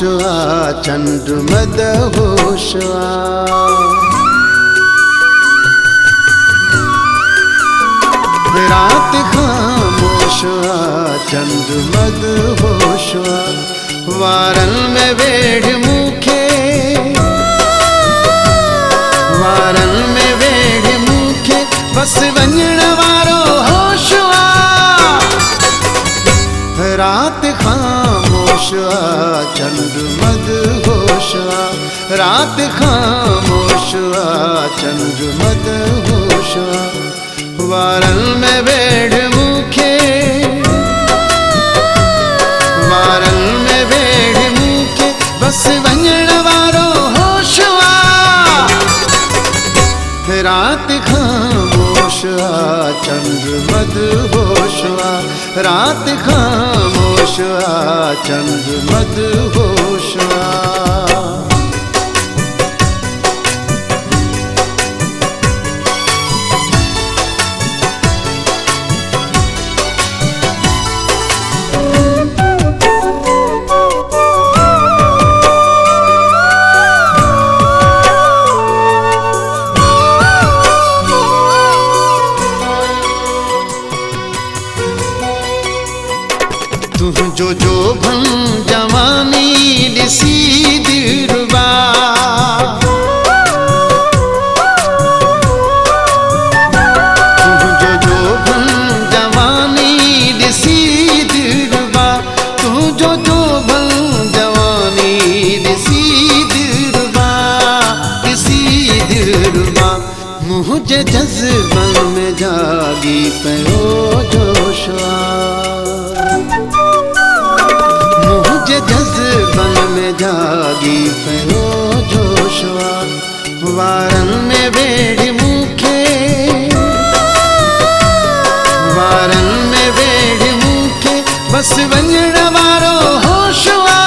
खामोशुआ चंद्र मदहोशुआ। रात खामोशुआ चंद्र मदहोशुआ। वारन में वेढ़ मुखे, वारन में वेढ़ मुखे बस वंजण वारो होशुआ। रात खामोशुआ चंद्र मदहोशुआ। रात खामोशुआ चंद्र मदहोशुआ। वारन में वेढ़ मुखे, वारन में वेढ़ मुखे बस वंजण वारो होशुआ। रात खामोशुआ चंद्र मदहोशुआ। रात खामोशुआ चंद्र मदहोशुआ। जो भन जवानी ॾिसी दिलरुबा। जो भन जवानी ॾिसी दिलरुबा। जो भन जवानी ॾिसी दिलरुबा, ॾिसी दिलरुबा। मुझे जज़्बन में जागी पियो जोशुआ। जज़्बन में जागी पियो जोशुआ। वारन में वेढ़ मुखे, वारन में वेढ़ मुखे बस वंजण वारो होशुआ।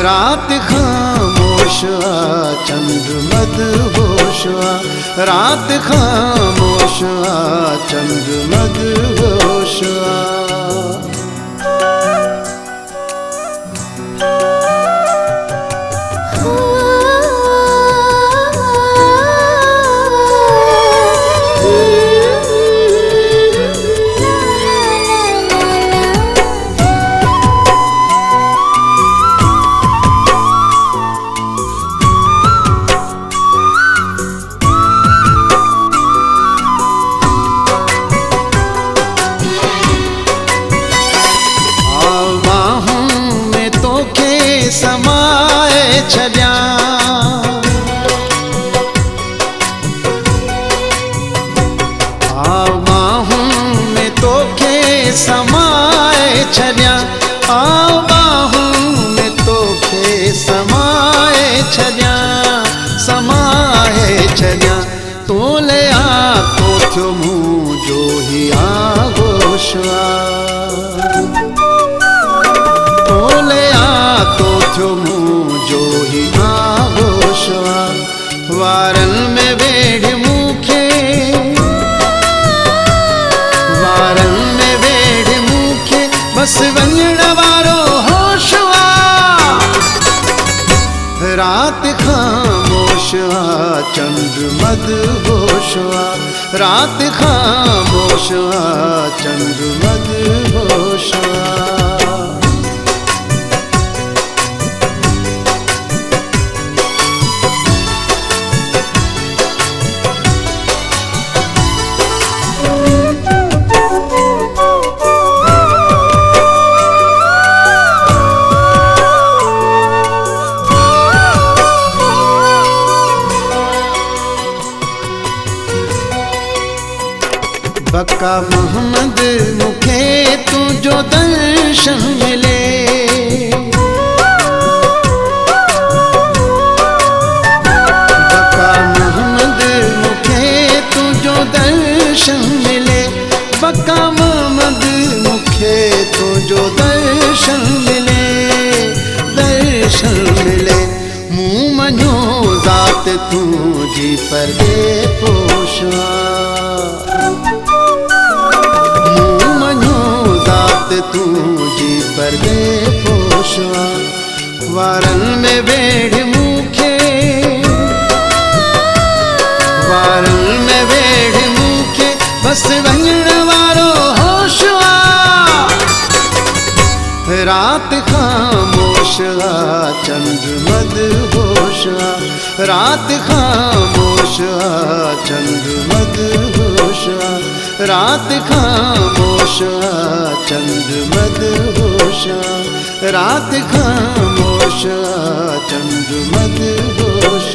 रात खामोशुआ चंद्र मदहोशुआ। रात खामोशुआ चंद्र मदहोशुआ। समाए छलिया, बाहों में तोखे समाए छलिया। बाहों में तोखे समाए छलिया, समाए छलिया। तोले आ तो थियो मुँह जो ही आगोशुआ। जो मुँह जो ही आगोशुआ। वारन में वेढ़ मुखे, वारन में वेढ़ मुखे बस वंजण वारो होशुआ। रात खामोशुआ चंद्र मदहोशुआ। रात खामोशुआ चंद्र मदहोशुआ। बका मोहम्मद मुखे तुझो दर्शन मिले। बका मोहम्मद मुखे तुझो दर्शन मिले। बका मोहम्मद मुखे तुझो दर्शन मिले, दर्शन मिले। मुँह मनो ज़ात तुझी परदे पोशुआ। तू जी पर्दे पोशवा वारन में वेड़ मूखे वारन में वेड़ मूखे बस वञण वारो होशवा रात खामोश चंद मदहोश रात खामोश चंद मदहोश रात खामोश चंद मदहोश रात खामोश चंद मदहोश